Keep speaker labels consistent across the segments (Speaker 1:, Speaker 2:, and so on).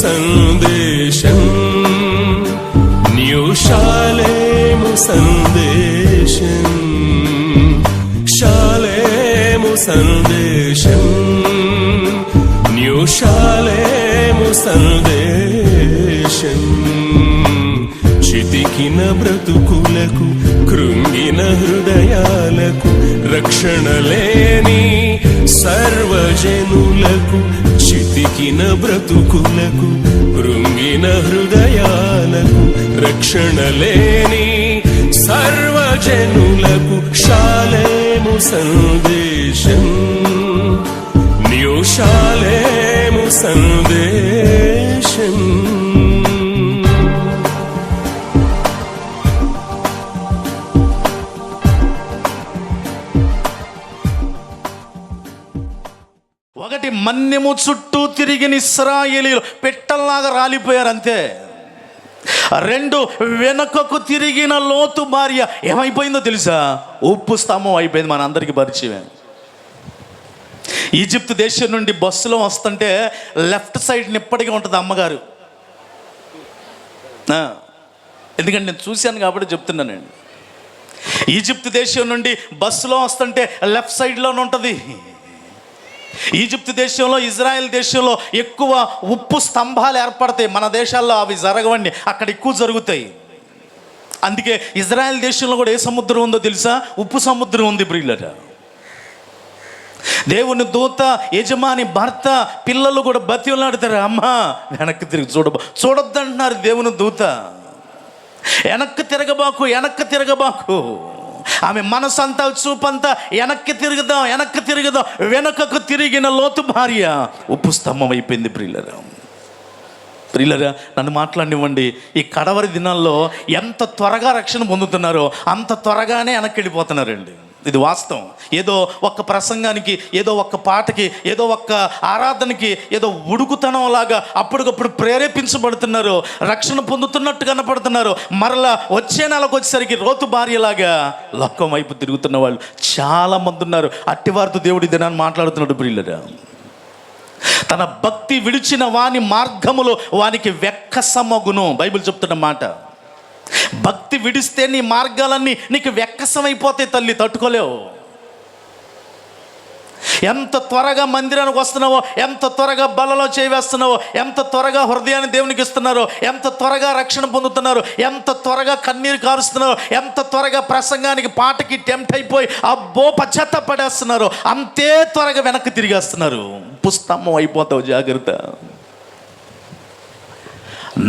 Speaker 1: సందేశం న్యూ షాలేము సందేశం, షాలేము సందేశం, న్యూ షాలేము సందేశం. చితికిన బ్రతుకులకు, కృంగిన హృదయాలకు, రక్షణ లేని సర్వజనులకు, చితికిన బ్రతుకులకు, కృంగిన హృదయాలకు, రక్షణ లేని సర్వజనులకు షాలేము సందేశం, న్యూ షాలేము సందేశం.
Speaker 2: ఒకటి, మన్యము చుట్టూ తిరిగిన ఇశ్రాయేలీయులు పెట్టల్లాగా రాలిపోయారు అంతే. రెండు, వెనుకకు తిరిగిన లోతు భార్య ఏమైపోయిందో తెలుసా? ఉప్పు స్తంభం అయిపోయింది. మన అందరికీ పరిచయం. ఈజిప్ట్ దేశం నుండి బస్సులో వస్తుంటే లెఫ్ట్ సైడ్ని ఇప్పటికీ ఉంటుంది అమ్మగారు. ఎందుకంటే నేను చూశాను కాబట్టి చెప్తున్నానండి. ఈజిప్ట్ దేశం నుండి బస్సులో వస్తుంటే లెఫ్ట్ సైడ్లోనే ఉంటుంది. ఈజిప్ట్ దేశంలో, ఇజ్రాయెల్ దేశంలో ఎక్కువ ఉప్పు స్తంభాలు ఏర్పడతాయి. మన దేశాల్లో అవి జరగవండి, అక్కడ ఎక్కువ జరుగుతాయి. అందుకే ఇజ్రాయెల్ దేశంలో కూడా ఏ సముద్రం ఉందో తెలుసా? ఉప్పు సముద్రం ఉంది. ప్రియులట, దేవుని దూత, యజమాని, భర్త, పిల్లలు కూడా బతిలాడుతారు, అమ్మా వెనక్కి తిరిగి చూడొద్దంటున్నారు దేవుని దూత. వెనక్కి తిరగబాకు, వెనక్కి తిరగబాకు. ఆమె మనసంతా, చూపంతా వెనక్కి తిరుగుదాం, వెనక్కి తిరుగుదాం. వెనకకు తిరిగిన లోతు భార్య ఉప్పు స్తంభం అయిపోయింది. ప్రియులరా, నన్ను మాట్లాడినివ్వండి. ఈ కడవరి దినాల్లో ఎంత త్వరగా రక్షణ పొందుతున్నారో అంత త్వరగానే వెనక్కి వెళ్ళిపోతున్నారండి. ఇది వాస్తవం. ఏదో ఒక్క ప్రసంగానికి, ఏదో ఒక్క పాటకి, ఏదో ఒక్క ఆరాధనకి, ఏదో ఉడుకుతనం లాగా అప్పటికప్పుడు ప్రేరేపించబడుతున్నారు, రక్షణ పొందుతున్నట్టు కనపడుతున్నారు. మరలా వచ్చే నెలకు వచ్చేసరికి రోతు భార్యలాగా లోకం వైపు తిరుగుతున్న వాళ్ళు చాలామంది ఉన్నారు. అట్టివారితో దేవుడి దినాన్ని మాట్లాడుతున్నాడు. ప్రియులరా, తన భక్తి విడిచిన వాని మార్గములో వానికి వెక్కసమగును. బైబిల్ చెప్తున్న మాట. భక్తి విడిస్తే నీ మార్గాలన్నీ నీకు వెక్కసమైపోతాయి తల్లి, తట్టుకోలేవు. ఎంత త్వరగా మందిరానికి వస్తున్నావో, ఎంత త్వరగా బలలో చేవేస్తున్నావో, ఎంత త్వరగా హృదయాన్ని దేవునికి ఇస్తున్నారో, ఎంత త్వరగా రక్షణ పొందుతున్నారో, ఎంత త్వరగా కన్నీరు కారుస్తున్నారో, ఎంత త్వరగా ప్రసంగానికి, పాటకి టెంప్ట్ అయిపోయి అబ్బో పశ్చాత్తాపడేస్తున్నారో, అంతే త్వరగా వెనక్కి తిరిగేస్తున్నారు. పుస్తమ్మం అయిపోతావు, జాగ్రత్త.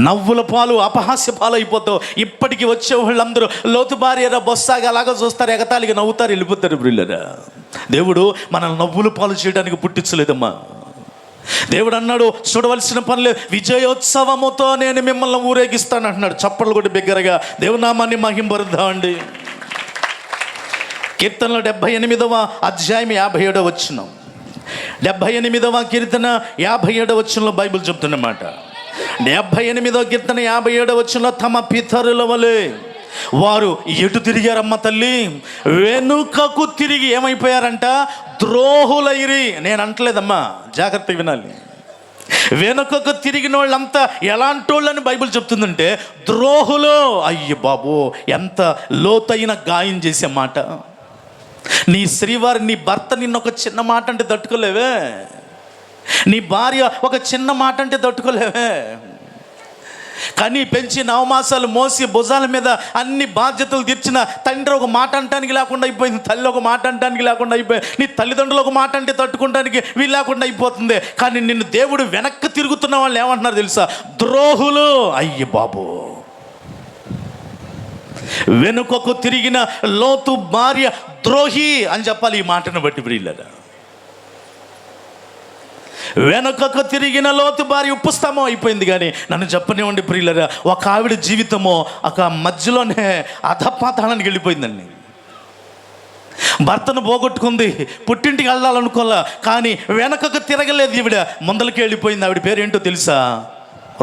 Speaker 2: నవ్వుల పాలు, అపహాస్య పాలు అయిపోతావు. ఇప్పటికి వచ్చే వాళ్ళందరూ లోతు భార్య బొస్సాగా అలాగా చూస్తారు, ఎగతాళిగా నవ్వుతారు, వెళ్ళిపోతారు. ప్రియులరా, దేవుడు మనల్ని నవ్వుల పాలు చేయడానికి పుట్టించలేదమ్మా. దేవుడు అన్నాడు, చూడవలసిన పనిలేదు, విజయోత్సవముతో నేను మిమ్మల్ని ఊరేగిస్తాను అంటున్నాడు. చప్పట్లు కొట్టి బిగ్గరగా దేవునామాన్ని మహింపరుద్దామండి. కీర్తనలో 78వ అధ్యాయం 57వ వచనం, 78వ కీర్తన 57వ వచనంలో బైబిల్ చెప్తున్నమాట. 78వ కీర్తన 57వ వచనంలో, తమ పితరుల వలె వారు ఎటు తిరిగారమ్మ తల్లి? వెనుకకు తిరిగి ఏమైపోయారంట? ద్రోహులైరి. నేను అంటలేదమ్మా, జాగ్రత్తగా వినాలి. వెనుకకు తిరిగిన వాళ్ళంతా ఎలాంటి వాళ్ళని బైబిల్ చెప్తుందంటే ద్రోహులు. అయ్య బాబు, ఎంత లోతైన గాయం చేసే మాట. నీ శ్రీవారి, నీ భర్త నిన్న ఒక చిన్న మాట అంటే తట్టుకోలేవే. నీ భార్య ఒక చిన్న మాట అంటే తట్టుకోలేవే. కానీ పెంచి 9 మాసాలు మోసి భుజాల మీద అన్ని బాధ్యతలు తీర్చిన తండ్రి ఒక మాట అంటానికి లేకుండా అయిపోయింది, తల్లి ఒక మాట అంటానికి లేకుండా అయిపోయింది, నీ తల్లిదండ్రులు ఒక మాట అంటే తట్టుకోవడానికి వీలు లేకుండా అయిపోతుంది. కానీ నిన్ను దేవుడు వెనక్కి తిరుగుతున్న వాళ్ళు ఏమంటున్నారు తెలుసా? ద్రోహులు. అయ్య బాబు, వెనుకకు తిరిగిన లోతు భార్య ద్రోహి అని చెప్పాలి ఈ మాటను బట్టి. ప్రియులారా, వెనుకకు తిరిగిన లోతు భార్య ఉప్పు స్తంభం అయిపోయింది. కానీ నన్ను చెప్పనివ్వండి ప్రియులరా, ఒక ఆవిడ జీవితము ఒక మధ్యలోనే అధపాతాళానికి వెళ్ళిపోయిందండి. భర్తను పోగొట్టుకుంది, పుట్టింటికి వెళ్ళాలనుకోలే, కానీ వెనకకు తిరగలేదు ఈవిడ, ముందలకి వెళ్ళిపోయింది. ఆవిడ పేరు ఏంటో తెలుసా?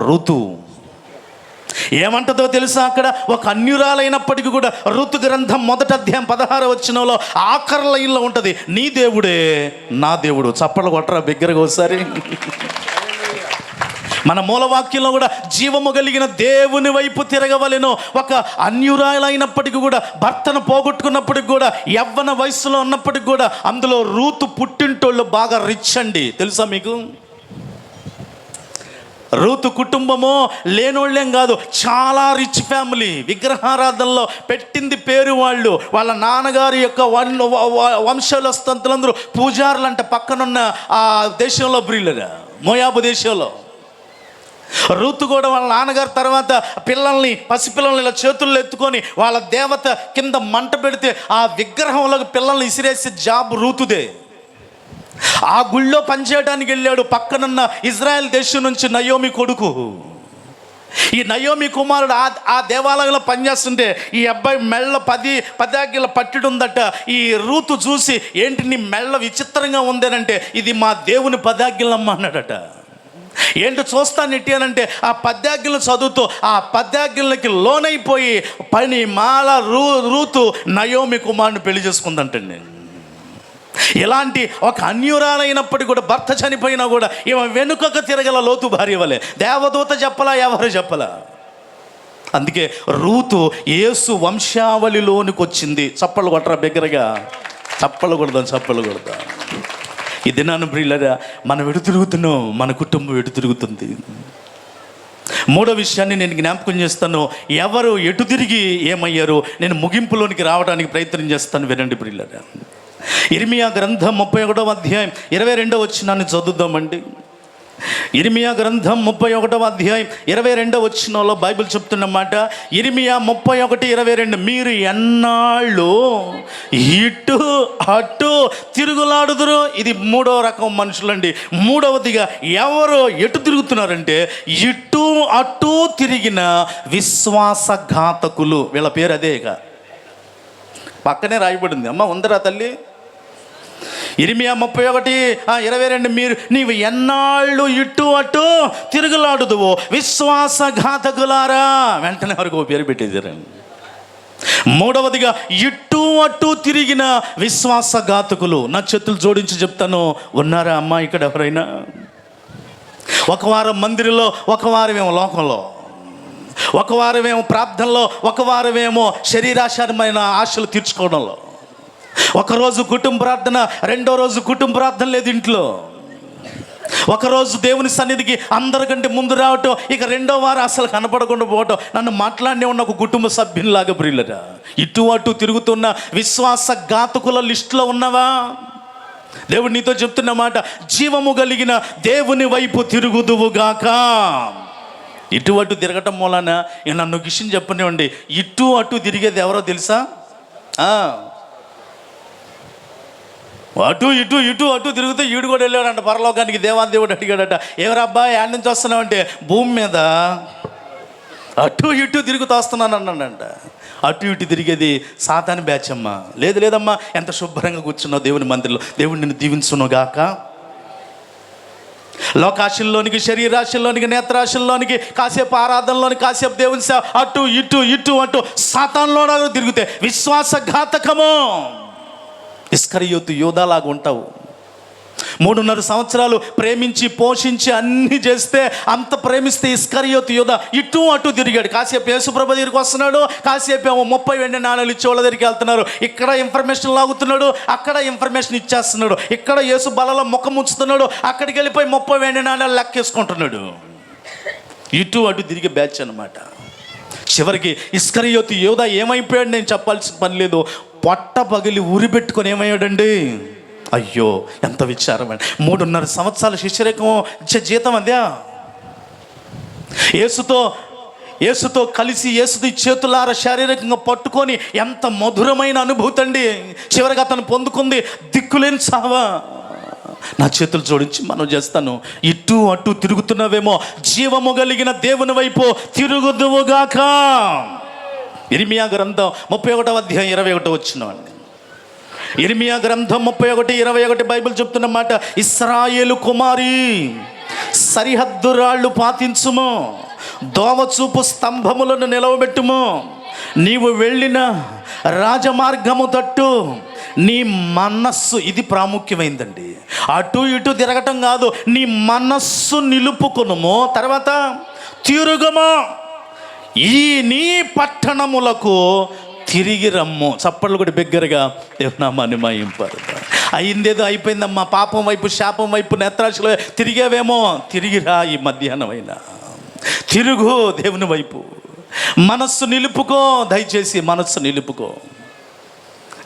Speaker 2: ఋతు. ఏమంటదో తెలుసా? అక్కడ ఒక అన్యురాలైనప్పటికీ కూడా ఋతు గ్రంథం 1వ అధ్యాయం 16వ వచనంలో ఆఖరి లైన్లో ఉంటుంది, నీ దేవుడే నా దేవుడు. చప్పట్లు కొట్టరా బిగ్గరగా ఒకసారి. మన మూలవాక్యంలో కూడా జీవము కలిగిన దేవుని వైపు తిరగవలెను. ఒక అన్యురాలైనప్పటికీ కూడా, భర్తను పోగొట్టుకున్నప్పటికి కూడా, యవ్వన వయసులో ఉన్నప్పటికి కూడా, అందులో రూతు పుట్టింటోళ్ళు బాగా రిచ్ అండి. తెలుసా మీకు? రూతు కుటుంబము లేనోళ్ళేం కాదు, చాలా రిచ్ ఫ్యామిలీ. విగ్రహారాధనలో పెట్టింది పేరు వాళ్ళు. వాళ్ళ నాన్నగారి యొక్క వంశస్థులందరూ పూజారులు అంట. పక్కనున్న ఆ దేశంలో బ్రిల్లర్, మోయాబు దేశంలో. రూతు కూడా వాళ్ళ నాన్నగారి తర్వాత పసిపిల్లల్ని ఇలా చేతుల్లో ఎత్తుకొని వాళ్ళ దేవత కింద మంట పెడితే ఆ విగ్రహంలోకి పిల్లల్ని ఇసిరేసే జాబ్ రూతుదే. ఆ గుళ్ళో పనిచేయడానికి వెళ్ళాడు. పక్కనున్న ఇజ్రాయెల్ దేశం నుంచి నయోమి కొడుకు. ఈ నయోమి కుమారుడు ఆ దేవాలయంలో పనిచేస్తుంటే ఈ అబ్బాయి మెళ్ళ 10 ఆజ్ఞల పట్టిడు ఉందట. ఈ రూతు చూసి, ఏంటి నీ మెళ్ళ విచిత్రంగా ఉందేనంటే, ఇది మా దేవుని 10 ఆజ్ఞలమ్మ అన్నాడట. ఏంటో చూస్తాను ఎట్టి అనంటే, ఆ 10 ఆజ్ఞలు చదువుతూ ఆ 10 ఆజ్ఞలకి లోనైపోయి పని మాల రూతు నయోమి కుమారుని పెళ్లి చేసుకుందంటండి. ఇలాంటి ఒక అన్యురాలైనప్పటికీ కూడా, భర్త చనిపోయినా కూడా ఈమె వెనుకకు తిరగల లోతు భార్య వలె. దేవదూత చెప్పలా, ఎవరు చెప్పలా. అందుకే రూతు యేసు వంశావళిలోనికి వచ్చింది. చప్పలు కొట్టరా బిగ్గరగా, చప్పలు కొడదాం. ఈ దినాన్ని ప్రియులరా, మనం ఎటు తిరుగుతున్నాం, మన కుటుంబం ఎటు తిరుగుతుంది. 3వ విషయాన్ని నేను జ్ఞాపకం చేస్తాను. ఎవరు ఎటు తిరిగి ఏమయ్యారు, నేను ముగింపులోనికి రావడానికి ప్రయత్నం చేస్తాను. వినండి ప్రియులరా. ఇర్మియా గ్రంథం 31వ అధ్యాయం 22వ వచనాన్ని చదువుదామండి. ఇర్మియా గ్రంథం 31వ అధ్యాయం 22వ వచనంలో బైబిల్ చెప్తున్నమాట. ఇర్మియా 31:22, మీరు ఎన్నాళ్ళు ఇటు అటు తిరుగులాడుదురు. ఇది 3వ రకం మనుషులండి. 3వదిగా ఎవరు ఎటు తిరుగుతున్నారంటే, ఇటు అటు తిరిగిన విశ్వాసఘాతకులు. వీళ్ళ పేరు అదే. ఇక పక్కనే రాయబడింది. అమ్మ ఉందరా తల్లి? ఇర్మియా 31:22, నీవు ఎన్నాళ్ళు ఇటు అటు తిరుగులాడుదువో విశ్వాసఘాతకులారా. వెంటనే వరకు పేరు పెట్టేదారండి. 3వదిగా ఇటు అటు తిరిగిన విశ్వాసఘాతకులు. నా చేతులు జోడించి చెప్తాను, ఉన్నారా అమ్మా ఇక్కడ ఎవరైనా? ఒక వారం మందిరంలో, ఒక వారమేమో లోకంలో, ఒక వారమేమో ప్రార్థనలో, ఒక వారమేమో శరీరాశారమైన ఆశలు తీర్చుకోవడంలో. ఒకరోజు కుటుంబ ప్రార్థన, 2వ రోజు కుటుంబ ప్రార్థన లేదు ఇంట్లో. ఒకరోజు దేవుని సన్నిధికి అందరికంటే ముందు రావటం, ఇక 2వ వారం అసలు కనపడకుండా పోవటం. నన్ను మాట్లాడే ఉన్న ఒక కుటుంబ సభ్యునిలాగా ప్రియులరా, ఇటు అటు తిరుగుతున్న విశ్వాసఘాతకుల లిస్టులో ఉన్నావా? దేవుడు నీతో చెప్తున్న మాట, జీవము కలిగిన దేవుని వైపు తిరుగుదువుగాక. ఇటు అటు తిరగటం మూలాన నన్ను విషయం చెప్పనివ్వండి, ఇటు అటు తిరిగేది ఎవరో తెలుసా? అటు ఇటు ఇటు అటు తిరుగుతూ ఈడు కూడా వెళ్ళాడంట పరలోకానికి. దేవాదేవుడు అడిగాడట, ఎవరబ్బా యాడ్ నుంచి వస్తున్నావు అంటే, భూమి మీద అటు ఇటు తిరుగుతూ వస్తున్నాను అన్నాడంట. అటు ఇటు తిరిగేది సాతాను బ్యాచ్ అమ్మా. లేదమ్మా, ఎంత శుభ్రంగా కూర్చున్నావు దేవుని మందిరంలో, దేవుడు నిన్ను దీవించునుగాక. లోకాశల్లోనికి, శరీరాశల్లోనికి, నేత్రాశల్లోనికి, కాసేపు ఆరాధనలోని, కాసేపు దేవుని సేవ, అటు ఇటు ఇటు అటు సాతానులో తిరిగితే విశ్వాసఘాతకము. ఇస్కరియోతు యోధాలాగా ఉంటావు. 3.5 సంవత్సరాలు ప్రేమించి పోషించి అన్నీ చేస్తే, అంత ప్రేమిస్తే ఇస్కరియోతు యోధా ఇటు అటు తిరిగాడు. కాసేపు యేసుప్రభు దగ్గరికి వస్తున్నాడు, కాసేపు ఏమో 30 వెండి నాణాలు ఇచ్చే వాళ్ళ దగ్గరికి వెళ్తున్నారు. ఇక్కడ ఇన్ఫర్మేషన్ లాగుతున్నాడు, అక్కడ ఇన్ఫర్మేషన్ ఇచ్చేస్తున్నాడు. ఇక్కడ యేసు బలలో ముఖం ఉంచుతున్నాడు, అక్కడికి వెళ్ళిపోయి 30 వెండి నాణాలు లెక్కేసుకుంటున్నాడు. ఇటు అటు తిరిగే బ్యాచ్ అన్నమాట. చివరికి ఇస్కరియోతు యోధా ఏమైపోయాడు నేను చెప్పాల్సిన పని లేదు. పొట్ట పగిలి ఊరి పెట్టుకొని ఏమయ్యాడండి? అయ్యో ఎంత విచారమైన 3.5 సంవత్సరాల శిష్యరేఖం ఇచ్చే జీతం అదే. యేసుతో కలిసి యేసుది చేతులార శారీరకంగా పట్టుకొని ఎంత మధురమైన అనుభూతి అండి. చివరికి అతను పొందుకుంది దిక్కులేని చావా. నా చేతులు జోడించి మనం చేస్తాను, ఇటు అటు తిరుగుతున్నావేమో, జీవము కలిగిన దేవుని వైపు తిరుగుదువుగాక. ఇర్మియా గ్రంథం 31వ అధ్యాయం 21 వచ్చినామండి. ఇర్మియా గ్రంథం 31:21 బైబిల్ చెప్తున్న మాట, ఇశ్రాయేలు కుమారి సరిహద్దు రాళ్ళు పాతించుము, దోవచూపు స్తంభములను నిలవబెట్టుము, నీవు వెళ్ళిన రాజమార్గము తట్టు నీ మనస్సు, ఇది ప్రాముఖ్యమైందండి, అటు ఇటు తిరగటం కాదు, నీ మనస్సు నిలుపుకొనుము, తర్వాత తిరుగుము, ఈ నీ పట్టణములకు తిరిగి రమ్ము. చప్పట్లు కూడా బిగ్గరగా దేవునామాన్ని మహింపరు. అయిందేదో అయిపోయిందమ్మా, పాపం వైపు శాపం వైపు నేత్రాశలో తిరిగేవేమో, తిరిగిరా ఈ మధ్యాహ్నమైనా, తిరుగు దేవుని వైపు, మనస్సు నిలుపుకో, దయచేసి మనస్సు నిలుపుకో.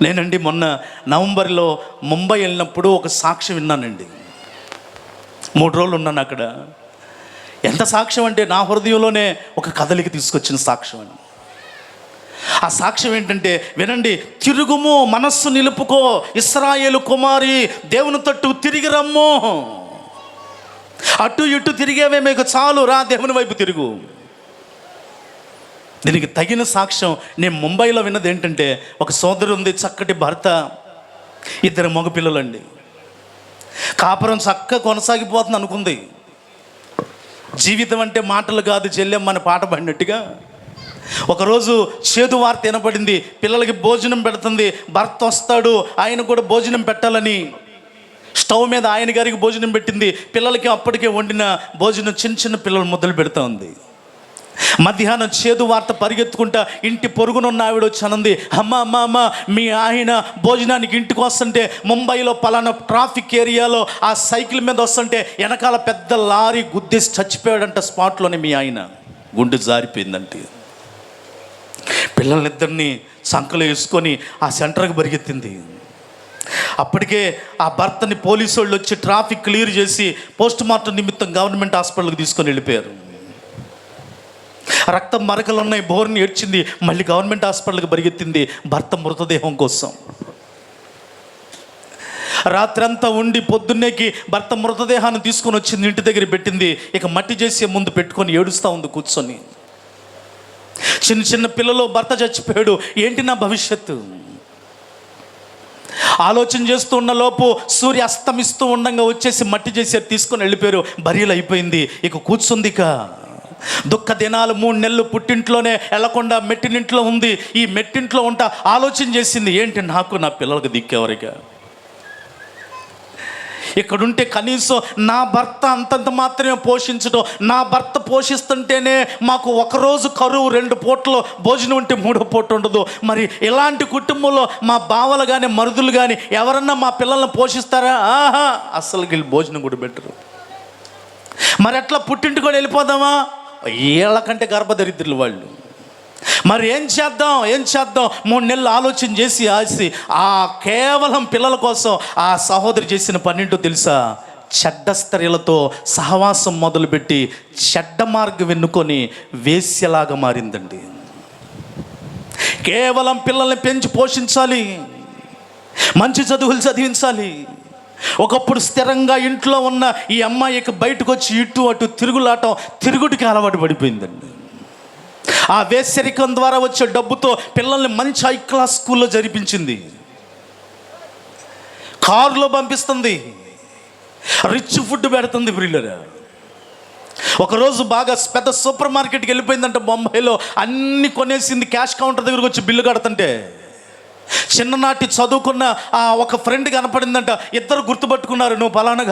Speaker 2: నేనండి మొన్న నవంబర్లో ముంబై వెళ్ళినప్పుడు ఒక సాక్ష్యం విన్నానండి. 3 రోజులు ఉన్నాను అక్కడ. ఎంత సాక్ష్యం అంటే నా హృదయంలోనే ఒక కదలిక తీసుకొచ్చిన సాక్ష్యం అని. ఆ సాక్ష్యం ఏంటంటే వినండి, తిరుగుము, మనస్సు నిలుపుకో, ఇశ్రాయేలు కుమారి దేవుని తట్టు తిరిగి రమ్ము, అటు ఇటు తిరిగేవే మీకు చాలు, రా దేవుని వైపు తిరుగు. దీనికి తగిన సాక్ష్యం నేను ముంబైలో విన్నది ఏంటంటే, ఒక సోదరు ఉంది, చక్కటి భర్త, 2 మగపిల్లలండి, కాపురం చక్కగా కొనసాగిపోతుంది అనుకుంది. జీవితం అంటే మాటలు కాదు చెల్లెమ్మ అని పాట పడినట్టుగా ఒకరోజు చేదు వార్త వినపడింది. పిల్లలకి భోజనం పెడుతుంది, భర్త వస్తాడు, ఆయన కూడా భోజనం పెట్టాలని స్టవ్ మీద ఆయన గారికి భోజనం పెట్టింది. పిల్లలకి అప్పటికే వండిన భోజనం చిన్న చిన్న పిల్లలు మొదలు పెడతా ఉంది. మధ్యాహ్నం చేదు వార్త పరిగెత్తుకుంటా ఇంటి పొరుగునున్న ఆవిడ వచ్చి అనంది, అమ్మ మీ ఆయన భోజనానికి ఇంటికి వస్తుంటే ముంబైలో పలానా ట్రాఫిక్ ఏరియాలో ఆ సైకిల్ మీద వస్తుంటే వెనకాల పెద్ద లారీ గుద్దేసి చచ్చిపోయాడంట స్పాట్లోనే మీ ఆయన, గుండె జారిపోయిందంటే. పిల్లలిద్దరినీ సంకలో వేసుకొని ఆ సెంటర్కి పరిగెత్తింది. అప్పటికే ఆ భర్తని పోలీసు వాళ్ళు వచ్చి ట్రాఫిక్ క్లియర్ చేసి పోస్ట్ మార్టం నిమిత్తం గవర్నమెంట్ హాస్పిటల్కి తీసుకొని వెళ్ళిపోయారు. రక్తం మరకలు ఉన్నాయి, బోర్ని ఏడ్చింది, మళ్ళీ గవర్నమెంట్ హాస్పిటల్కి పరిగెత్తింది భర్త మృతదేహం కోసం. రాత్రంతా ఉండి పొద్దున్నేకి భర్త మృతదేహాన్ని తీసుకొని వచ్చింది, ఇంటి దగ్గర పెట్టింది. ఇక మట్టి చేసే ముందు పెట్టుకొని ఏడుస్తూ ఉంది కూర్చొని. చిన్న చిన్న పిల్లలు, భర్త చచ్చిపోయాడు, ఏంటి నా భవిష్యత్తు ఆలోచన చేస్తూ ఉన్న లోపు సూర్య అస్తమిస్తూ ఉండగా వచ్చేసి మట్టి చేసి తీసుకొని వెళ్ళిపోయారు. బరియలు అయిపోయింది. ఇక కూర్చుంది. ఇక దుఃఖ దినాలు 3 నెలలు పుట్టింట్లోనే వెళ్ళకుండా మెట్టినింట్లో ఉంది. ఈ మెట్టింట్లో ఉంటా ఆలోచన చేసింది, ఏంటి నాకు నా పిల్లలకు దిక్కెవరిగా, ఇక్కడుంటే కనీసం నా భర్త అంతంత మాత్రమే పోషించడం, నా భర్త పోషిస్తుంటేనే మాకు ఒకరోజు కరువు, 2 పూటలు భోజనం ఉంటే 3వ పూట ఉండదు. మరి ఇలాంటి కుటుంబంలో మా బావలు కానీ మరుదులు కానీ ఎవరన్నా మా పిల్లల్ని పోషిస్తారా? అస్సలు వీళ్ళు భోజనం కూడా పెట్టరు. మరి ఎట్లా పుట్టింటి కూడా వెళ్ళిపోదామా? వీళ్ళకంటే గర్భదరిద్రులు వాళ్ళు. మరి ఏం చేద్దాం 3 నెలలు ఆలోచన చేసి ఆ కేవలం పిల్లల కోసం ఆ సహోదరి చేసిన పన్నెంటో తెలుసా? చెడ్డ స్త్రీలతో సహవాసం మొదలుపెట్టి చెడ్డ మార్గం వెన్నుకొని వేశ్యలాగా మారిందండి. కేవలం పిల్లల్ని పెంచి పోషించాలి, మంచి చదువులు చదివించాలి. ఒకప్పుడు స్థిరంగా ఇంట్లో ఉన్న ఈ అమ్మాయికి బయటకు వచ్చి ఇటు అటు తిరుగుడికి అలవాటు పడిపోయిందండి. ఆ వేశ్యరికం ద్వారా వచ్చే డబ్బుతో పిల్లల్ని మంచి హై క్లాస్ స్కూల్లో జరిపించింది, కారులో పంపిస్తుంది, రిచ్ ఫుడ్ పెడుతుంది. బ్రిల్లరా ఒకరోజు బాగా పెద్ద సూపర్ మార్కెట్కి వెళ్ళిపోయిందంట బొంబాయిలో, అన్ని కొనేసింది. క్యాష్ కౌంటర్ దగ్గరకు వచ్చి బిల్లు కడుతుంటే చిన్ననాటి చదువుకున్న ఒక ఫ్రెండ్ కనపడిందంట. ఇద్దరు గుర్తుపట్టుకున్నారు, నువ్వు పలానా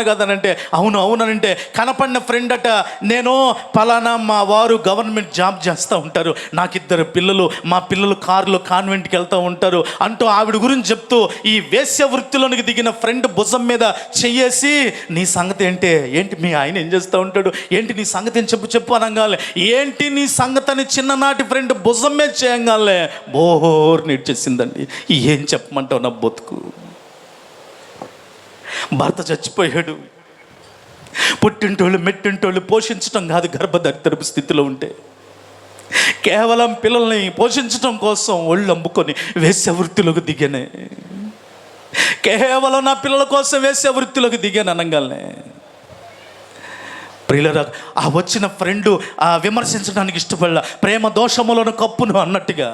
Speaker 2: కాదు అని అంటే అవుననంటే కనపడిన ఫ్రెండ్ అట, నేను పలానా, మా వారు గవర్నమెంట్ జాబ్ చేస్తూ ఉంటారు, నాకు 2 పిల్లలు, మా పిల్లలు కారులో కాన్వెంట్కి వెళ్తూ ఉంటారు అంటూ ఆవిడ గురించి చెప్తూ ఈ వేశ్య వృత్తిలోనికి దిగిన ఫ్రెండ్ భుజం మీద చెయ్యేసి, నీ సంగతి ఏంటి మీ ఆయన ఏం చేస్తూ ఉంటాడు, ఏంటి నీ సంగతి ఏం చెప్పు అనగాలే, ఏంటి నీ సంగతి అని చిన్ననాటి ఫ్రెండ్ భుజం మీద చేయంగాలే బోర్ నేర్చేసిందండి. ఏం చెప్పమంటావు నా బతుకు. భర్త చచ్చిపోయాడు, పుట్టింటోళ్ళు మెట్టింటోళ్ళు పోషించడం కాదు, గర్భదరిద్రపు స్థితిలో ఉంటే కేవలం పిల్లల్ని పోషించడం కోసం ఒళ్ళు అమ్ముకొని వేశ్య వృత్తిలోకి దిగానే. కేవలం నా పిల్లల కోసం వేసే వృత్తిలోకి దిగాను అనగానే ప్రియులరా, ఆ వచ్చిన ఫ్రెండు విమర్శించడానికి ఇష్టపడలా. ప్రేమ దోషములను కప్పును అన్నట్టుగా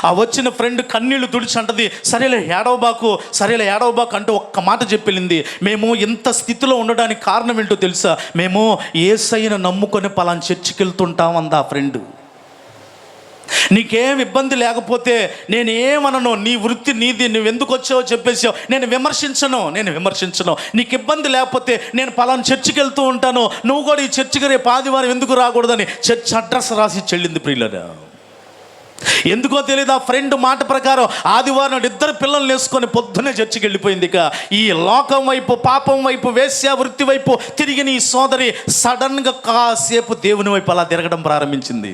Speaker 2: ఆ వచ్చిన ఫ్రెండ్ కన్నీళ్లు తుడిచి అంటది, సరేలే ఏడవబాకు అంటూ ఒక్క మాట చెప్పిలింది. మేము ఇంత స్థితిలో ఉండడానికి కారణం ఏంటో తెలుసా? మేము యేసయ్యను నమ్ముకొని పలానా చర్చికి వెళ్తుంటాం అంది ఆ ఫ్రెండ్. నీకేం ఇబ్బంది లేకపోతే నేనేమనను, నీ వృత్తి నీది, నువ్వు ఎందుకు వచ్చావో చెప్పేసావు, నేను విమర్శించను. నీకు ఇబ్బంది లేకపోతే నేను పలానా చర్చికి వెళ్తూ ఉంటాను, నువ్వు కూడా ఈ చర్చికి రేపు ఆదివారం ఎందుకు రాకూడదని చర్చ్ అడ్రస్ రాసి చెల్లింది. ప్రియులరా, ఎందుకో తెలియదు, ఆ ఫ్రెండ్ మాట ప్రకారం ఆదివారం 2 పిల్లల్ని వేసుకొని పొద్దునే చర్చికి వెళ్ళిపోయింది. ఇక ఈ లోకం వైపు, పాపం వైపు, వేశ్య వృత్తి వైపు తిరిగిన ఈ సోదరి సడన్గా కాసేపు దేవుని వైపు అలా తిరగడం ప్రారంభించింది.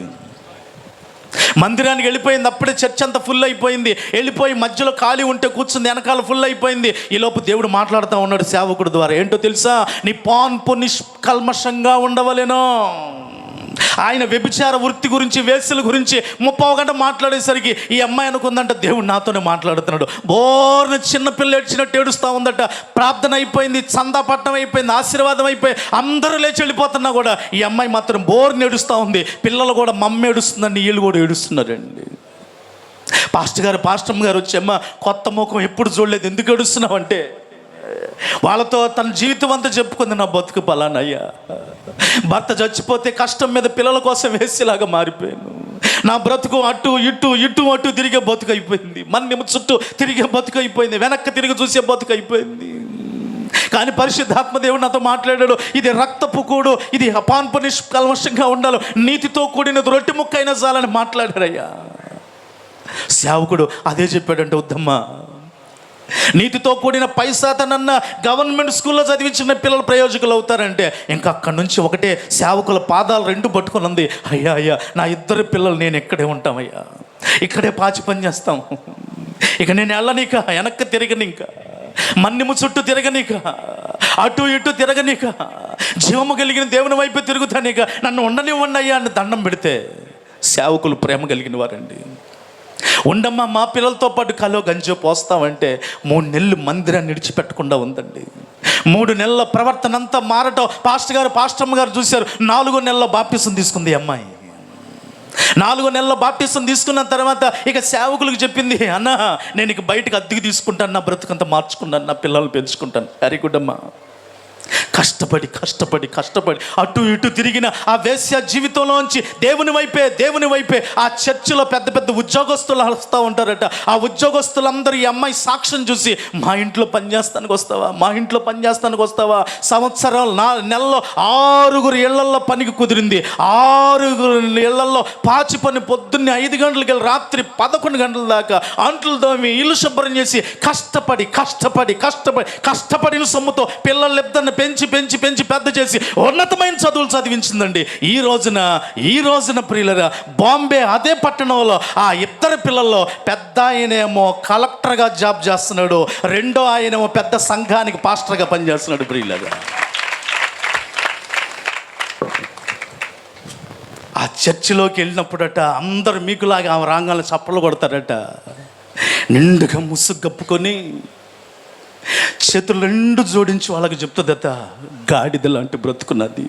Speaker 2: మందిరానికి వెళ్ళిపోయింది. అప్పుడే చర్చ్ అంతా ఫుల్ అయిపోయింది. వెళ్ళిపోయి మధ్యలో ఖాళీ ఉంటే కూర్చుంది, వెనకాల ఫుల్ అయిపోయింది. ఈలోపు దేవుడు మాట్లాడుతూ ఉన్నాడు సేవకుడు ద్వారా. ఏంటో తెలుసా? నీ పాన్పు నిష్కల్మషంగా ఉండవలేనో. ఆయన వ్యభిచార వృత్తి గురించి, వేశ్యల గురించి 30 గంట మాట్లాడేసరికి ఈ అమ్మాయి అనుకుందంట దేవుడు నాతోనే మాట్లాడుతున్నాడు. బోర్న చిన్నపిల్ల ఏడ్చినట్టు ఏడుస్తూ ఉందట. ప్రార్థన అయిపోయింది, చందా పట్టణం అయిపోయింది, ఆశీర్వాదం అయిపోయి అందరూ లేచి వెళ్ళిపోతున్నా కూడా ఈ అమ్మాయి మాత్రం బోర్ని ఏడుస్తూ ఉంది. పిల్లలు కూడా మమ్మ ఏడుస్తుందండి, వీళ్ళు కూడా ఏడుస్తున్నారండి. పాస్టమ్ గారు వచ్చి, అమ్మ కొత్త ముఖం ఎప్పుడు చూడలేదు, ఎందుకు ఏడుస్తున్నావు అంటే, వాళ్ళతో తన జీవితం అంతా చెప్పుకుంది, నా బతుకు పలానయ్యా, భర్త చచ్చిపోతే కష్టం మీద పిల్లల కోసం వేసేలాగా మారిపోయాను, నా బ్రతుకు అటు ఇటు తిరిగే బతుకు అయిపోయింది, మన చుట్టూ తిరిగే బతుకు అయిపోయింది, వెనక్కి తిరిగి చూసే బతుకు అయిపోయింది. కానీ పరిశుద్ధాత్మ దేవుడు నాతో మాట్లాడాడు, ఇది రక్తపు కూడు, ఇది అపాన్పు నిష్కల్మషంగా ఉండాలి, నీతితో కూడినది, రొట్టె ముక్క అయినా చాలని మాట్లాడారయ్యా. సేవకుడు అదే చెప్పాడంటే, వద్దమ్మా, నీతితో కూడిన పైసాతనన్న గవర్నమెంట్ స్కూల్లో చదివించిన పిల్లలు ప్రయోజకులు అవుతారంటే, ఇంకా అక్కడి నుంచి ఒకటే సేవకుల పాదాలు 2 పట్టుకొని ఉంది, అయ్యా నా 2 పిల్లలు నేను ఇక్కడే ఉంటామయ్యా, ఇక్కడే పాచి పని చేస్తాం, ఇక నేను వెళ్ళనీక, వెనక్కి తిరగనిక, మన్నిము చుట్టూ తిరగనీక, అటు ఇటు తిరగనీక, జీవము కలిగిన దేవుని వైపు తిరుగుతానీక, నన్ను ఉండనివ్వండి అయ్యా అని దండం పెడితే సేవకులు ప్రేమ కలిగిన వారండి. ఉండమ్మా, మా పిల్లలతో పాటు కలో గంజో పోస్తామంటే 3 నెలలు మందిరాన్ని విడిచిపెట్టకుండా ఉందండి. 3 నెలల ప్రవర్తన అంతా మారటం పాస్టమ్మ గారు చూశారు. 4 నెలల బాప్టిసం తీసుకుంది అమ్మాయి. 4 నెలల బాప్టిసం తీసుకున్న తర్వాత ఇక సేవకులకు చెప్పింది, అన్న నేను ఇక బయటకు అద్దెకి తీసుకుంటాను, నా బ్రతుకంతా మార్చుకున్నాను, నా పిల్లల్ని పెంచుకుంటాను. వెరీ గుడ్ అమ్మా. కష్టపడి అటు ఇటు తిరిగిన ఆ వేశ్య జీవితంలోంచి దేవుని వైపే ఆ చర్చిలో పెద్ద ఉద్యోగస్తులు వస్తూ ఉంటారట. ఆ ఉద్యోగస్తులందరూ ఈ అమ్మాయి సాక్ష్యం చూసి, మా ఇంట్లో పనిచేస్తానికి వస్తావా, సంవత్సరం నెలలో 6 ఇళ్లల్లో పనికి కుదిరింది. 6 ఇళ్లల్లో పాచి పని, పొద్దున్నే 5 గంటలకు వెళ్ళి రాత్రి 11 గంటల దాకా అంట్లు దోమి ఇల్లు శుభ్రం చేసి కష్టపడిన సొమ్ముతో పిల్లలు పెంచి పెద్ద చేసి ఉన్నతమైన చదువులు చదివించిందండి. ఈ రోజున ప్రియులరా, బాంబే అదే పట్టణంలో ఆ 2 పిల్లల్లో పెద్ద ఆయనేమో కలెక్టర్గా జాబ్ చేస్తున్నాడు, రెండో ఆయనేమో పెద్ద సంఘానికి పాస్టర్గా పనిచేస్తున్నాడు. ప్రియులరా, ఆ చర్చిలోకి వెళ్ళినప్పుడట అందరు మీకులాగా ఆమె రాంగాలను చప్పలు కొడతారట. నిండుగా ముసుగు కప్పుకొని చేతులు 2 జోడించి వాళ్ళకి చెప్తుందట, గాడిద లాంటి బ్రతుకున్నది,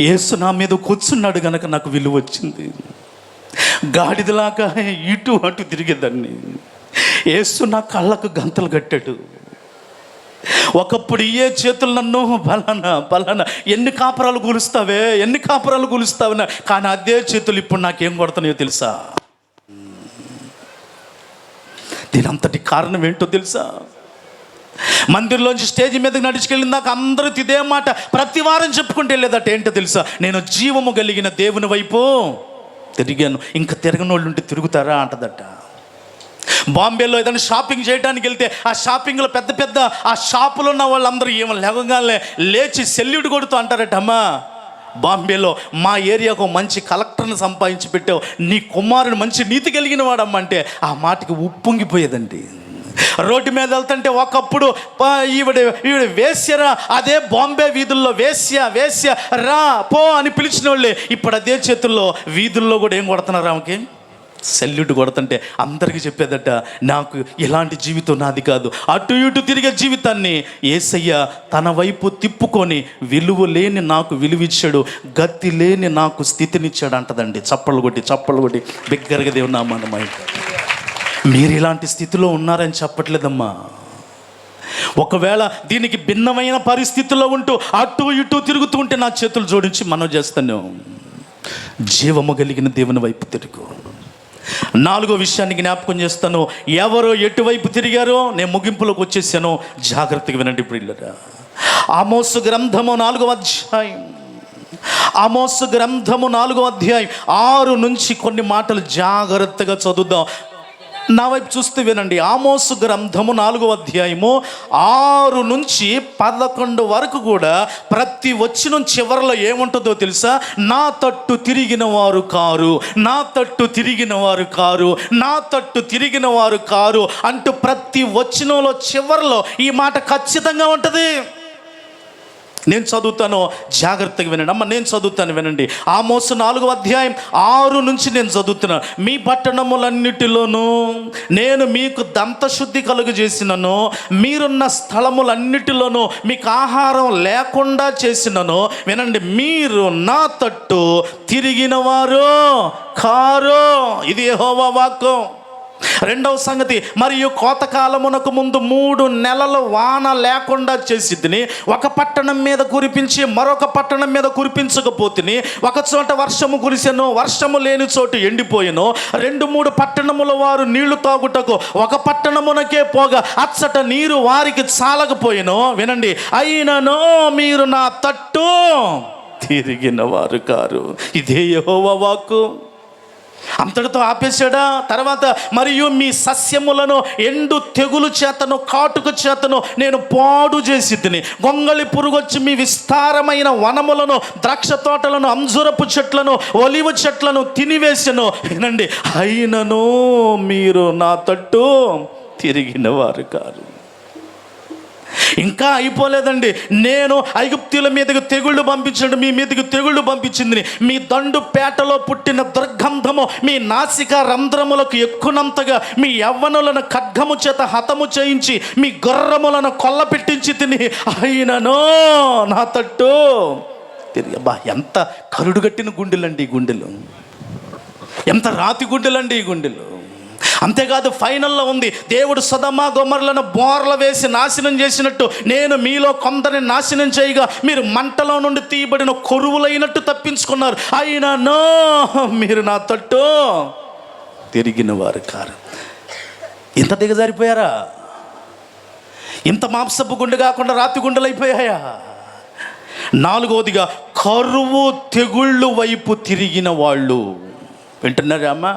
Speaker 2: యేసు నా మీద కూర్చున్నాడు గనక నాకు విలువ వచ్చింది, గాడిదలాగా ఇటు అటు తిరిగేదాన్ని, యేసు నా కళ్ళకు గంతలు కట్టాడు. ఒకప్పుడు ఏ చేతులు నన్ను బలానా ఎన్ని కాపురాలు కూలుస్తావే కానీ అదే చేతులు ఇప్పుడు నాకేం కొడుతున్నాయో తెలుసా? దీనంతటి కారణం ఏంటో తెలుసా? మందిర్లోంచి స్టేజ్ మీదకి నడుచుకెళ్ళిందాక అందరూ ఇదే మాట ప్రతి వారం చెప్పుకుంటూ వెళ్ళేదట. ఏంటో తెలుసా? నేను జీవము కలిగిన దేవుని వైపు తిరిగాను, ఇంకా తిరగనోళ్ళు ఉంటే తిరుగుతారా అంటదట. బాంబేలో ఏదైనా షాపింగ్ చేయడానికి వెళ్తే ఆ షాపింగ్లో పెద్ద ఆ షాపులో ఉన్న వాళ్ళందరూ ఏమో లేవగానే లేచి సెల్యూట్ కొడుతూ అంటారట, అమ్మా బాంబేలో మా ఏరియాకు మంచి కలెక్టర్ని సంపాదించి పెట్టావు, నీ కుమారుని మంచి నీతి కలిగిన వాడమ్మ అంటే ఆ మాటకి ఉప్పొంగిపోయేదండి. రోడ్డు మీద వెళ్తుంటే ఒకప్పుడు ఈవిడ వేశ్యరా, అదే బాంబే వీధుల్లో వేశ్య రా పో అని పిలిచిన వాళ్ళే ఇప్పుడు అదే చేతుల్లో వీధుల్లో కూడా ఏం కొడుతున్నారు ఆమెకి? సెల్యూట్ కొడుతుంటే అందరికీ చెప్పేదట, నాకు ఇలాంటి జీవితం నాది కాదు. అటు ఇటు తిరిగే జీవితాన్ని యేసయ్య తన వైపు తిప్పుకొని విలువ లేని నాకు విలువిచ్చాడు, గతి లేని నాకు స్థితినిచ్చాడు అంటదండి. చప్పళ్ళు కొట్టి బిగ్గరగా దేవుని నామాన్ని. మీరు ఇలాంటి స్థితిలో ఉన్నారని చెప్పట్లేదమ్మా. ఒకవేళ దీనికి భిన్నమైన పరిస్థితుల్లో ఉంటూ అటు ఇటు తిరుగుతూ ఉంటే నా చేతులు జోడించి మనం చేస్తాను, జీవము కలిగిన దేవుని వైపు తిరుగు. 4వ విషయాన్ని జ్ఞాపకం చేస్తాను. ఎవరు ఎటువైపు తిరిగారో నేను ముగింపులోకి వచ్చేసాను. జాగ్రత్తగా వినండి ప్రియులారా. ఆమోసు గ్రంథము 4వ అధ్యాయం, ఆమోసు గ్రంథము 4వ అధ్యాయం 6 నుంచి కొన్ని మాటలు జాగ్రత్తగా చదువుదాం. నా వైపు చూస్తే వినండి. ఆమోసు గ్రంథము 4వ అధ్యాయము 6 నుంచి 11 వరకు కూడా ప్రతి వచనం చివరిలో ఏముంటుందో తెలుసా? నా తట్టు తిరిగిన వారు కారు, నా తట్టు తిరిగిన వారు కారు, నా తట్టు తిరిగిన వారు కారు అంటూ ప్రతి వచనంలో చివరిలో ఈ మాట ఖచ్చితంగా ఉంటుంది. నేను చదువుతాను, జాగ్రత్తగా వినండి అమ్మ. నేను చదువుతాను, వినండి. ఆమోసు 4వ అధ్యాయం 6 నుంచి నేను చదువుతున్నాను. మీ పట్టణములన్నిటిలోనూ నేను మీకు దంతశుద్ధి కలుగజేసినను, మీరున్న స్థలములన్నిటిలోనూ మీకు ఆహారం లేకుండా చేసినను. వినండి, మీరు నా తట్టు తిరిగిన వారు కారు. ఇది యెహోవా వాక్కు. 2వ సంగతి, మరియు కోతకాలమునకు ముందు 3 నెలల వాన లేకుండా చేసిద్దిని, ఒక పట్టణం మీద కురిపించి మరొక పట్టణం మీద కురిపించకపోతిని. ఒక చోట వర్షము కురిసెను, వర్షము లేని చోటు ఎండిపోయెను. 2-3 పట్టణముల వారు నీళ్లు తాగుటకు ఒక పట్టణమునకే పోగా అచ్చట నీరు వారికి చాలకపోయెను. వినండి, అయినను మీరు నా తట్టు తిరిగిన వారు కారు. ఇదే యెహోవా వాక్కు. అంతటితో ఆపేశాడా? తర్వాత, మరియు మీ సస్యములను ఎండు తెగులు చేతను కాటుక చేతను నేను పాడు చేసిద్దిని, గొంగళి పురుగొచ్చి మీ విస్తారమైన వనములను, ద్రాక్ష తోటలను, అంజురపు చెట్లను, ఒలివ చెట్లను తినివేసెను. వినండి, అయినను మీరు నా తట్టు తిరిగిన వారు కారు. ఇంకా అయిపోలేదండి. నేను ఐగుప్తీయుల మీదకి తెగుళ్ళు పంపించండి, మీ మీదకి తెగుళ్ళు పంపించింది. మీ దండు పేటలో పుట్టిన దుర్గంధము మీ నాసిక రంధ్రములకు ఎక్కునంతగా మీ యవ్వనులను ఖడ్గము చేత హతము చేయించి మీ గుర్రములను కొల్లపెట్టించి తిని, అయినను నా తట్టు తిరిగి. ఎంత కరుడుగట్టిన గుండెలండి ఈ గుండెలు, ఎంత రాతి గుండెలండి ఈ గుండెలు. అంతేకాదు, ఫైనల్లో ఉంది, దేవుడు సొదొమ గొమొర్రాలను బోర్ల వేసి నాశనం చేసినట్టు నేను మీలో కొందరిని నాశనం చేయగా మీరు మంటలో నుండి తీయబడిన కొరువులైనట్టు తప్పించుకున్నారు. అయినను మీరు నా తట్టు తిరిగిన వారు కారు. ఇంత దిగజారిపోయారా? ఇంత మాంసపు గుండె కాకుండా రాతి గుండెలు అయిపోయాయా? 4వదిగా, కరువు తెగుళ్ళు వైపు తిరిగిన వాళ్ళు. వింటున్నారా అమ్మా?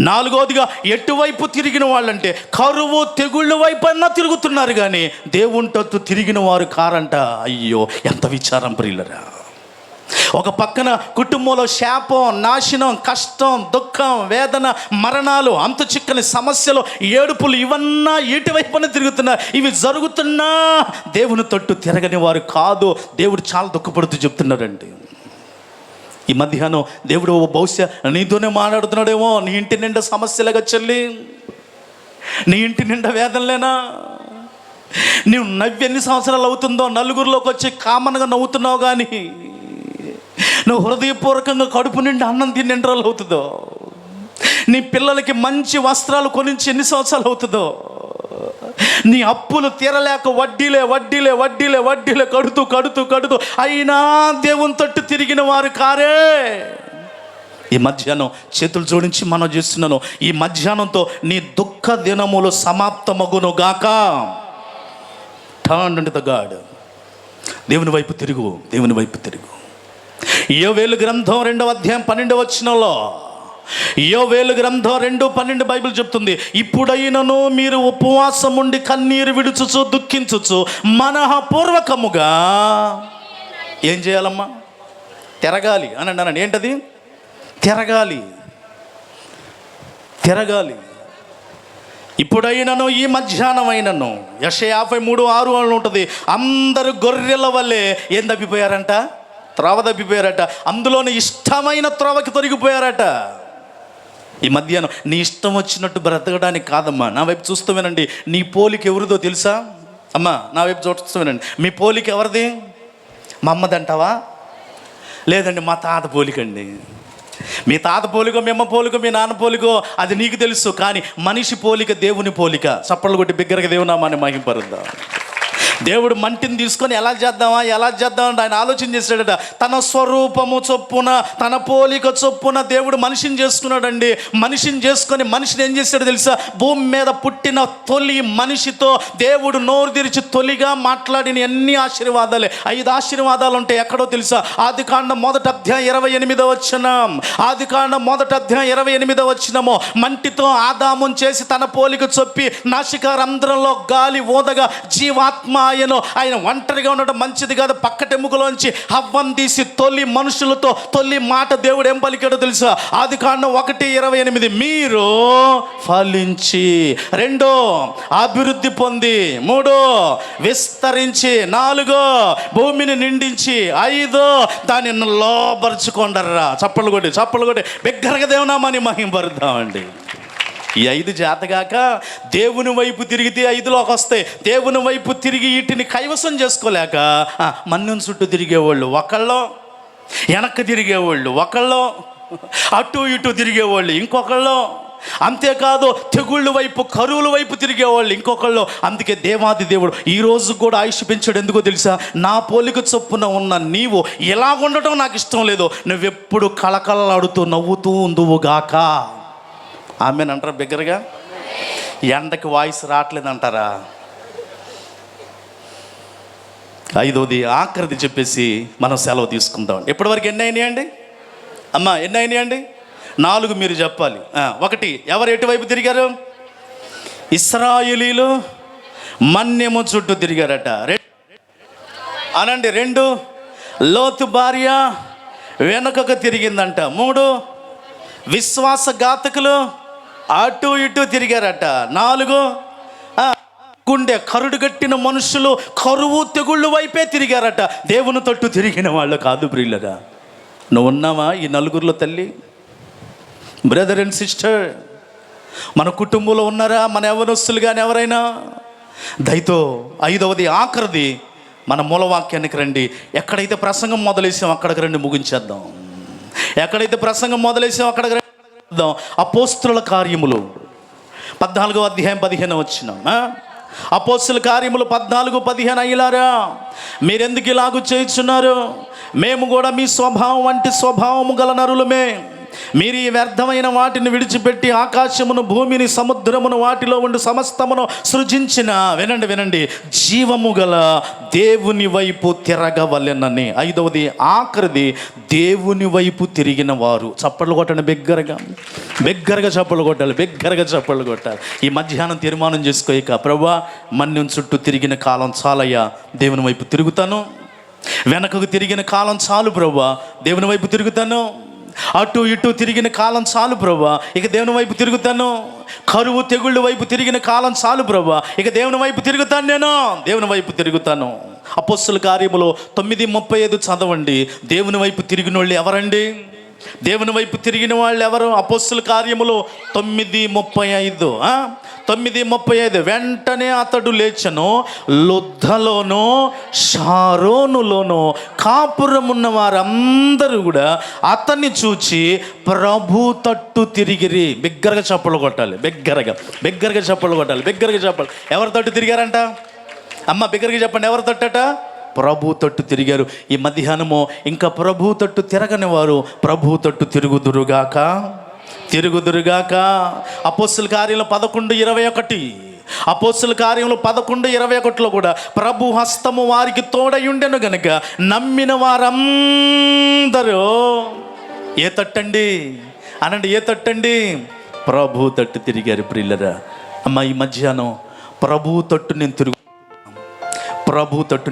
Speaker 2: 4వదిగా, ఎటువైపు తిరిగిన వాళ్ళంటే కరువు తెగుళ్ళ వైపు అన్నా తిరుగుతున్నారు కానీ దేవుని తట్టు తిరిగిన వారు కారంట. అయ్యో, ఎంత విచారం ప్రియులరా. ఒక పక్కన కుటుంబంలో శాపం, నాశనం, కష్టం, దుఃఖం, వేదన, మరణాలు, అంతు చిక్కని సమస్యలు, ఏడుపులు, ఇవన్నా ఎటువైపున తిరుగుతున్నా. ఇవి జరుగుతున్నా దేవుని తట్టు తిరగని వారు కాదు. దేవుడు చాలా దుఃఖపడుతూ చెప్తున్నారండి. ఈ మధ్యాహ్నం దేవుడు బహుశా నీతోనే మాట్లాడుతున్నాడేమో. నీ ఇంటి నిండా సమస్యలుగా చెల్లి, నీ ఇంటి నిండా వేదనలేనా? నీవు నవ్వి ఎన్ని సంవత్సరాలు అవుతుందో, నలుగురిలోకి వచ్చి కామన్గా నవ్వుతున్నావు కానీ నువ్వు హృదయపూర్వకంగా కడుపు నిండా అన్నం తిని ఎన్ని రోజులు అవుతుందో, నీ పిల్లలకి మంచి వస్త్రాలు కొనించి ఎన్ని సంవత్సరాలు అవుతుందో, నీ అప్పులు తీరలేక వడ్డీలే వడ్డీలే వడ్డీలే వడ్డీలే కడుతూ కడుతూ కడుతూ అయినా దేవుని తట్టు తిరిగిన వారు కారే. ఈ మధ్యాహ్నం చేతులు జోడించి మనం చేస్తున్నాను, ఈ మధ్యాహ్నంతో నీ దుఃఖ దినములు సమాప్తమగును గాక. Turn to the God. దేవుని వైపు తిరుగు, దేవుని వైపు తిరుగు. యోవేలు గ్రంథం 2వ అధ్యాయం 12వ వచనంలో, యోవేలు గ్రంథం 2:12 బైబిల్ చెప్తుంది, ఇప్పుడైనను మీరు ఉపవాసం ఉండి కన్నీరు విడుచుచు దుఃఖించుచు మనఃపూర్వకముగా ఏం చేయాలమ్మా? తిరగాలి అని అన్నానండి. ఏంటది? తిరగాలి, తిరగాలి. ఇప్పుడైనను ఈ మధ్యాహ్నమైనను, యెషయా 53:6 ఉంటుంది, అందరు గొర్రెల వల్లే ఏం తప్పిపోయారంట? త్రోవ తప్పిపోయారట. అందులోని ఇష్టమైన త్రోవకి తొలగిపోయారట. ఈ మధ్యాహ్నం నీ ఇష్టం వచ్చినట్టు బ్రతకడానికి కాదమ్మా, నా వైపు చూస్తూ వినండి. నీ పోలిక ఎవరిదో తెలుసా? అమ్మా నా వైపు చూస్తూ వినండి. మీ పోలిక ఎవరిది? మా అమ్మది అంటావా? లేదండి మా తాత పోలికండి. మీ తాత పోలికో, మీ అమ్మ పోలికో, మీ నాన్న పోలికో అది నీకు తెలుసు. కానీ మనిషి పోలిక దేవుని పోలిక. చప్పట్లు కొట్టి బిగ్గరగా దేవునామాన్ని మహింపరుద్దాం. దేవుడు మంటిని తీసుకొని ఎలా చేద్దామా అంటే ఆయన ఆలోచన చేశాడట. తన స్వరూపము చొప్పున, తన పోలిక చొప్పున దేవుడు మనిషిని చేసుకున్నాడండి. మనిషిని చేసుకొని మనిషిని ఏం చేశాడు తెలుసా? భూమి మీద పుట్టిన తొలి మనిషితో దేవుడు నోరు తెరిచి తొలిగా మాట్లాడిన ఎన్ని ఆశీర్వాదాలే, 5 ఆశీర్వాదాలు ఉంటాయి. ఎక్కడో తెలుసా? ఆదికాండం 1:28 వచనం. ఆదికాండం 1:28 వచనము. మంటితో ఆదామును చేసి తన పోలిక చొప్పి నాసికా రంధ్రంలో గాలి ఊదగా జీవాత్మ ఆయన ఒంటరిగా ఉండడం మంచిది కాదు, పక్కటెముకలోంచి హవ్వం తీసి తొలి మనుషులతో తొలి మాట దేవుడు ఏం పలికాడో తెలుసా? ఆదికాండం 1:28. మీరు ఫలించి, 2 అభివృద్ధి పొంది, 3 విస్తరించి, 4 భూమిని నిండించి, 5 దానిని లోపరుచుకోండర్రా. చప్పలు కొట్టి బిగ్గరగా దేవునామాన్ని మహింపరుద్దామండి. ఈ 5 జాతగాక దేవుని వైపు తిరిగితే 5లోకి వస్తాయి. దేవుని వైపు తిరిగి వీటిని కైవసం చేసుకోలేక మన్యం చుట్టూ తిరిగేవాళ్ళు ఒకళ్ళు, వెనక్కి తిరిగేవాళ్ళు ఒకళ్ళు, అటు ఇటు తిరిగేవాళ్ళు ఇంకొకళ్ళు, అంతేకాదు తెగుళ్ళ వైపు, కరువుల వైపు తిరిగేవాళ్ళు ఇంకొకళ్ళు. అందుకే దేవాది దేవుడు ఈ రోజు కూడా ఆయుష్ పెంచాడు. ఎందుకో తెలుసా? నా పోలిక చొప్పున ఉన్న నీవు ఇలా ఉండటం నాకు ఇష్టం లేదు, నువ్వెప్పుడు కళకళలాడుతూ నవ్వుతూ ఉందువుగాక. ఆమెను అంటారా బిగ్గరగా? ఎండకి వాయిస్ రావట్లేదంటారా? 5వది ఆఖరిది చెప్పేసి మనం సెలవు తీసుకుందాం. ఎప్పటివరకు ఎన్ని అయినాయండి అమ్మా? ఎన్ని అయినాయండి? 4 మీరు చెప్పాలి. 1 ఎవరు ఎటువైపు తిరిగారు? ఇశ్రాయేలీలు మన్యము చుట్టూ తిరిగారట అనండి. 2 లోతు భార్య వెనుకకు తిరిగిందంట. 3 విశ్వాసఘాతకులు అటు ఇటు తిరిగారట. 4 గుండె కరుడు గట్టిన మనుషులు కరువు తెగుళ్ళు వైపే తిరిగారట. దేవుని తట్టు తిరిగిన వాళ్ళు కాదు. ప్రియులరా, నువ్వు ఉన్నావా ఈ 4గురిలో తల్లి? బ్రదర్ అండ్ సిస్టర్, మన కుటుంబంలో ఉన్నారా మన యవ్వనస్తులు కానీ ఎవరైనా? దయతో 5వది ఆఖరిది మన మూలవాక్యానికి రండి. ఎక్కడైతే ప్రసంగం మొదలేసాం అక్కడికి రండి, ముగించేద్దాం. ఎక్కడైతే ప్రసంగం మొదలేసాం అక్కడికి రండి. అపోస్తుల కార్యములు 14:15 వచనం. అపోస్తుల కార్యములు 14:15. అయ్యలారా, మీరెందుకు ఇలాగూ చేయుచున్నారు? మేము కూడా మీ స్వభావం వంటి స్వభావము గల నరులమే. మీరు ఈ వ్యర్థమైన వాటిని విడిచిపెట్టి ఆకాశమును, భూమిని, సముద్రమును, వాటిలో ఉండి సమస్తమును సృజించిన, వినండి, జీవము గల దేవుని వైపు తిరగవలెనని. 5వది ఆఖరిది దేవుని వైపు తిరిగిన వారు. చప్పట్లు కొట్టండి బిగ్గరగా చప్పట్లు కొట్టాలి. ఈ మధ్యాహ్నం తీర్మానం చేసుకో, ఇక ప్రభువా మన్యం చుట్టూ తిరిగిన కాలం చాలయ్యా, దేవుని వైపు తిరుగుతాను. వెనకకు తిరిగిన కాలం చాలు ప్రభువా, దేవుని వైపు తిరుగుతాను. అటు ఇటు తిరిగిన కాలం చాలు ప్రభువా, ఇక దేవుని వైపు తిరుగుతాను. కరువు తెగుళ్ళ వైపు తిరిగిన కాలం చాలు ప్రభువా, ఇక దేవుని వైపు తిరుగుతాను. నేను దేవుని వైపు తిరుగుతాను. అపోస్తుల కార్యములు 9:35 చదవండి. దేవుని వైపు తిరిగిన వాళ్ళు ఎవరండి? దేవుని వైపు తిరిగిన వాళ్ళు ఎవరు? అపోస్తుల కార్యములు 9:35. 9:35. వెంటనే అతడు లేచెను, లుద్దలోనో షారోనులోనో కాపురమున్న వారందరూ కూడా అతన్ని చూచి ప్రభు తట్టు తిరిగిరి. బిగ్గరగా చప్పలు కొట్టాలి. బిగ్గరగా చెప్పాలి. ఎవరి తట్టు తిరిగారంట? అమ్మ బిగ్గరగా చెప్పండి. ఎవరి తట్టట? ప్రభు తట్టు తిరిగారు. ఈ మధ్యాహ్నము ఇంకా ప్రభు తట్టు తిరగని వారు ప్రభు తట్టు తిరుగుదురుగాక. అపోస్తుల కార్యంలో 11:21. అపోస్తుల కార్యంలో 11:21 కూడా ప్రభు హస్తము వారికి తోడయుండెను గనుక నమ్మిన వారందరూ ఏ తట్టండి అనండి, ఏ తట్టండి? ప్రభు తట్టు తిరిగారు. ప్రియులరా, అమ్మ ఈ మధ్యాహ్నం ప్రభు తట్టు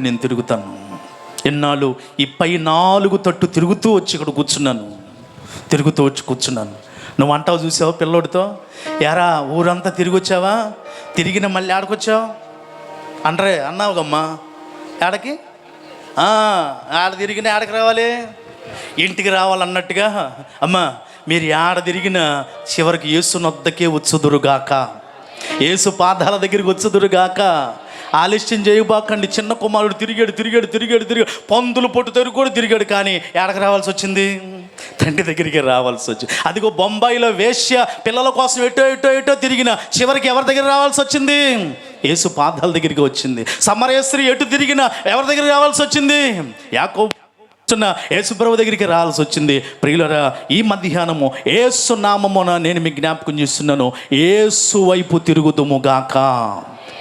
Speaker 2: నేను తిరుగుతాను. ఎన్నాళ్ళు ఈ పై 4 తట్టు తిరుగుతూ వచ్చి ఇక్కడ కూర్చున్నాను. నువ్వు అంటావు చూసావు పిల్లోడితో, ఎరా ఊరంతా తిరిగి వచ్చావా? తిరిగిన మళ్ళీ ఆడకొచ్చావు అన్నావు కమ్మా. ఆడకి ఆడ తిరిగిన ఆడకి రావాలి. ఇంటికి రావాలన్నట్టుగా, అమ్మా మీరు ఏడ తిరిగినా చివరికి యేసు నొద్దకే వచ్చుదురుగాక, యేసు పాదాల దగ్గరికి వచ్చుదురుగాక. ఆలస్యం చేయబాకండి. చిన్న కుమారుడు తిరిగాడు, పందులు పొట్టు తిరిగాడు, కానీ ఎక్కడికి రావాల్సి వచ్చింది? తండ్రి దగ్గరికి రావాల్సి వచ్చింది. అదిగో బొంబాయిలో వేశ్య పిల్లల కోసం ఎటో తిరిగిన చివరికి ఎవరి దగ్గర రావాల్సి వచ్చింది? యేసు పాదాల దగ్గరికి వచ్చింది. సమరయస్త్రీ ఎటు తిరిగినా ఎవరి దగ్గరికి రావాల్సి వచ్చింది? యాకోబు యేసుప్రభు దగ్గరికి రావాల్సి వచ్చింది. ప్రియులరా, ఈ మధ్యాహ్నము యేసు నామమున నేను మీకు జ్ఞాపకం చేస్తున్నాను, యేసు వైపు తిరుగుదుము గాక.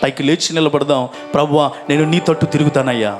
Speaker 2: పైకి లేచి నిలబడదాం. ప్రభువా, నేను నీ తట్టు తిరుగుతానయ్యా.